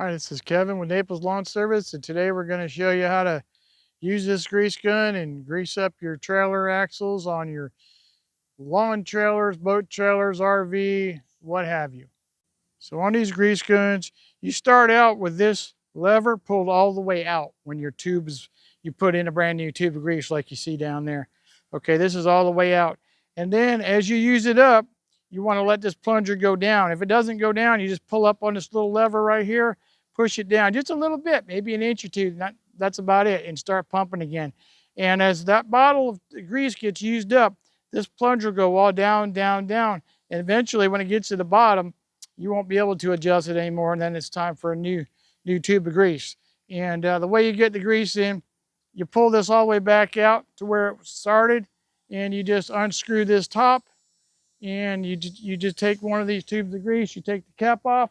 Hi, this is Kevin with Naples Lawn Service, and today we're going to show you how to use this grease gun and grease up your trailer axles on your lawn trailers, boat trailers, RV, what have you. So on these grease guns, you start out with this lever pulled all the way out when your tubes, you put in a brand new tube of grease like you see down there. Okay, this is all the way out. And then as you use it up, you want to let this plunger go down. If it doesn't go down, you just pull up on this little lever right here, push it down just a little bit, maybe an inch or two. That's about it, and start pumping again. And as that bottle of grease gets used up, this plunger will go all down, down, down. And eventually, when it gets to the bottom, you won't be able to adjust it anymore, and then it's time for a new tube of grease. And the way you get the grease in, you pull this all the way back out to where it started, and you just unscrew this top, and you just take one of these tubes of grease, you take the cap off,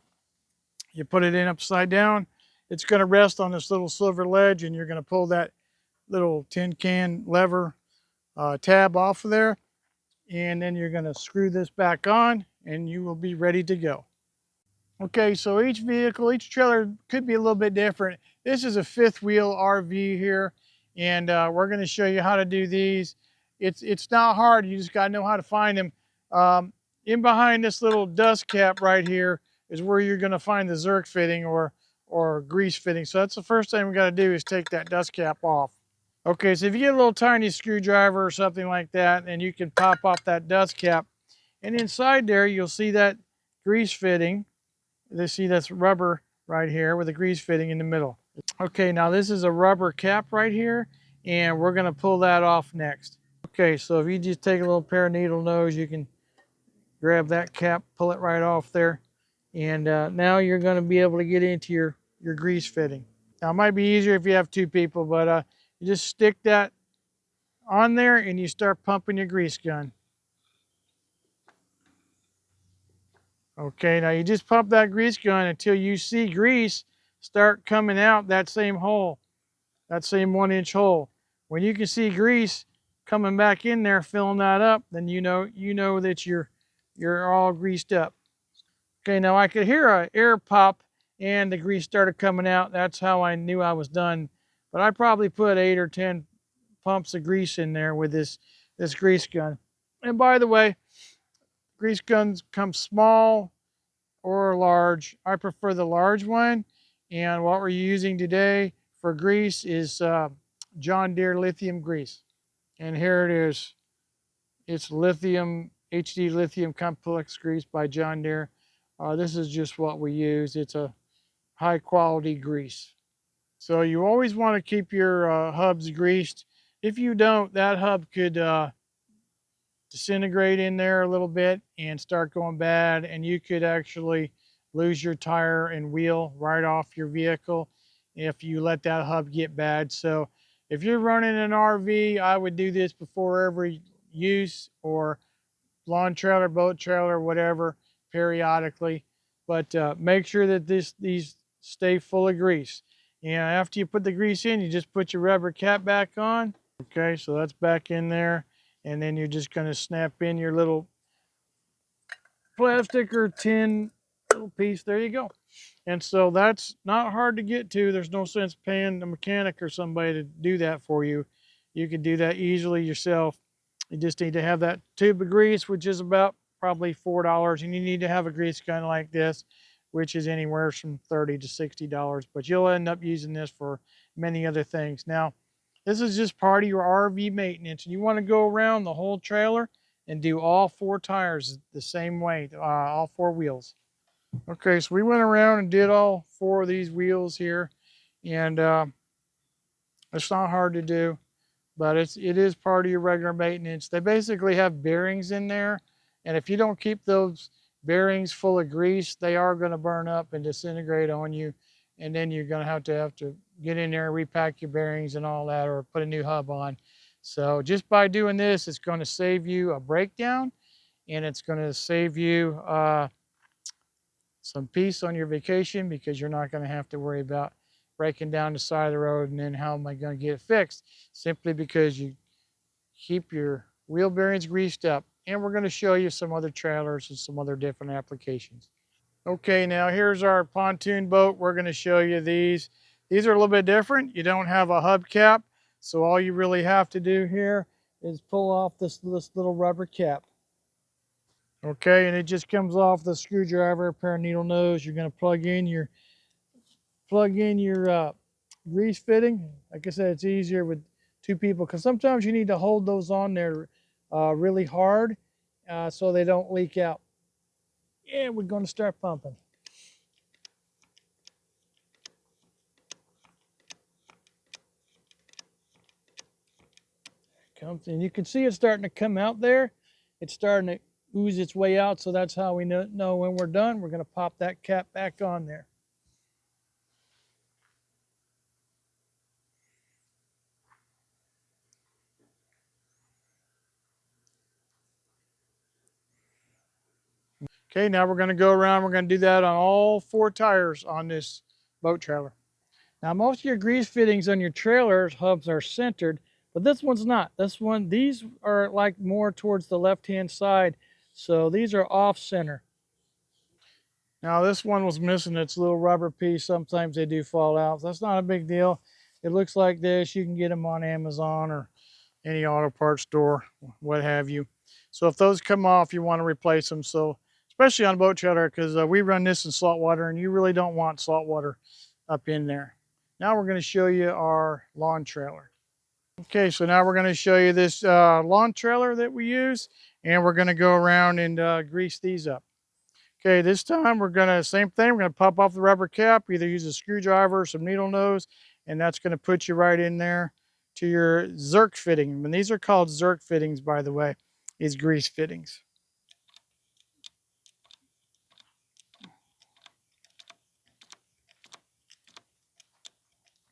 you put it in upside down. It's going to rest on this little silver ledge, and you're going to pull that little tin can lever tab off of there, and then you're going to screw this back on, and you will be ready to go. Okay, so each vehicle, each trailer could be a little bit different. This is a fifth wheel RV here, and we're going to show you how to do these. It's not hard, you just got to know how to find them. In behind this little dust cap right here is where you're going to find the Zerk fitting or grease fitting. So that's the first thing we got to do is take that dust cap off. Okay, so if you get a little tiny screwdriver or something like that, then you can pop off that dust cap. And inside there, you'll see that grease fitting. See, that's rubber right here with a grease fitting in the middle. Okay, now this is a rubber cap right here, and we're going to pull that off next. Okay, so if you just take a little pair of needle nose, you can grab that cap, pull it right off there, and now you're going to be able to get into your grease fitting. Now, it might be easier if you have two people, but you just stick that on there and you start pumping your grease gun. Okay, now you just pump that grease gun until you see grease start coming out that same hole, that same 1-inch hole. When you can see grease coming back in there, filling that up, then you know that you're all greased up. Okay, now I could hear an air pop and the grease started coming out. That's how I knew I was done. But I probably put 8 or 10 pumps of grease in there with this grease gun. And by the way, grease guns come small or large. I prefer the large one. And what we're using today for grease is John Deere lithium grease. And here it is. It's lithium, HD lithium complex grease by John Deere. This is just what we use. It's a high quality grease. So you always want to keep your hubs greased. If you don't, that hub could disintegrate in there a little bit and start going bad, and you could actually lose your tire and wheel right off your vehicle if you let that hub get bad. So if you're running an RV, I would do this before every use, or lawn trailer, boat trailer, whatever, periodically. But make sure that these stay full of grease. And after you put the grease in, you just put your rubber cap back on. Okay, so that's back in there. And then you're just going to snap in your little plastic or tin little piece. There you go. And so that's not hard to get to. There's no sense paying a mechanic or somebody to do that for you. You can do that easily yourself. You just need to have that tube of grease, which is about probably $4. And you need to have a grease gun like this, which is anywhere from $30 to $60. But you'll end up using this for many other things. Now, this is just part of your RV maintenance. And you want to go around the whole trailer and do all 4 tires the same way, all 4 wheels. Okay, so we went around and did all 4 of these wheels here, and it's not hard to do, but it is part of your regular maintenance. They basically have bearings in there, and if you don't keep those bearings full of grease, they are going to burn up and disintegrate on you, and then you're going to have to get in there and repack your bearings and all that, or put a new hub on. So just by doing this, it's going to save you a breakdown, and it's going to save you some peace on your vacation, because you're not going to have to worry about breaking down the side of the road and then how am I going to get it fixed, simply because you keep your wheel bearings greased up. And we're going to show you some other trailers and some other different applications. Okay, now here's our pontoon boat. We're going to show you these. These are a little bit different. You don't have a hubcap, so all you really have to do here is pull off this little rubber cap. Okay, and it just comes off the screwdriver, a pair of needle nose. You're going to plug in your grease fitting. Like I said, it's easier with two people because sometimes you need to hold those on there really hard so they don't leak out. Yeah, we're going to start pumping. Comes and you can see it starting to come out there. It's starting to ooze its way out, so that's how we know when we're done. We're going to pop that cap back on there. Okay, now we're going to go around. We're going to do that on all 4 tires on this boat trailer. Now, most of your grease fittings on your trailer's hubs are centered, but this one's not. These are like more towards the left-hand side, so these are off-center. Now, this one was missing its little rubber piece. Sometimes they do fall out. So that's not a big deal. It looks like this. You can get them on Amazon or any auto parts store, what have you. So if those come off, you want to replace them. So especially on a boat trailer, because we run this in salt water, and you really don't want salt water up in there. Now we're going to show you our lawn trailer. Okay, so now we're going to show you this lawn trailer that we use, and we're going to go around and grease these up. Okay, this time we're going to, same thing, we're going to pop off the rubber cap, either use a screwdriver or some needle nose, and that's going to put you right in there to your Zerk fitting. And these are called Zerk fittings, by the way, these grease fittings.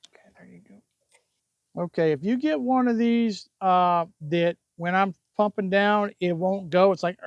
Okay, there you go. Okay, if you get one of these that when I'm pumping down, it won't go. It's like,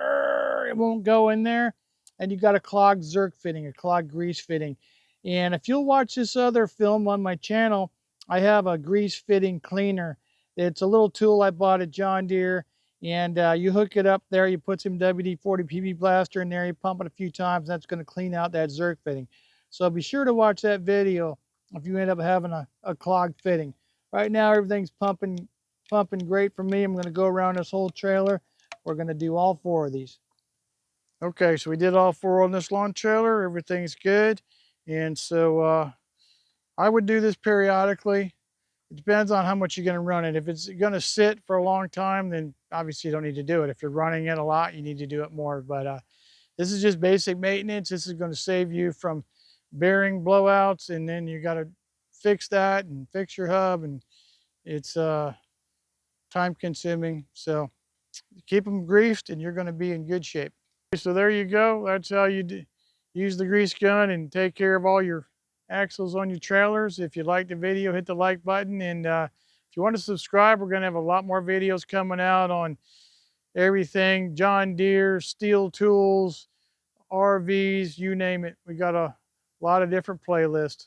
it won't go in there. And you got a clogged Zerk fitting, a clogged grease fitting. And if you'll watch this other film on my channel, I have a grease fitting cleaner. It's a little tool I bought at John Deere. And you hook it up there, you put some WD-40 PB Blaster in there, you pump it a few times, that's going to clean out that Zerk fitting. So be sure to watch that video if you end up having a clogged fitting. Right now, everything's pumping great for me. I'm going to go around this whole trailer. We're going to do all 4 of these. Okay, so we did all 4 on this lawn trailer. Everything's good. And so I would do this periodically. It depends on how much you're going to run it. If it's going to sit for a long time, then obviously you don't need to do it. If you're running it a lot, you need to do it more. But this is just basic maintenance. This is going to save you from bearing blowouts, and then you got to fix that and fix your hub, and it's time consuming. So keep them greased and you're going to be in good shape. So there you go. That's how you use the grease gun and take care of all your axles on your trailers. If you liked the video, hit the like button. And if you want to subscribe, we're going to have a lot more videos coming out on everything, John Deere, steel tools, RVs, you name it. We got a lot of different playlists.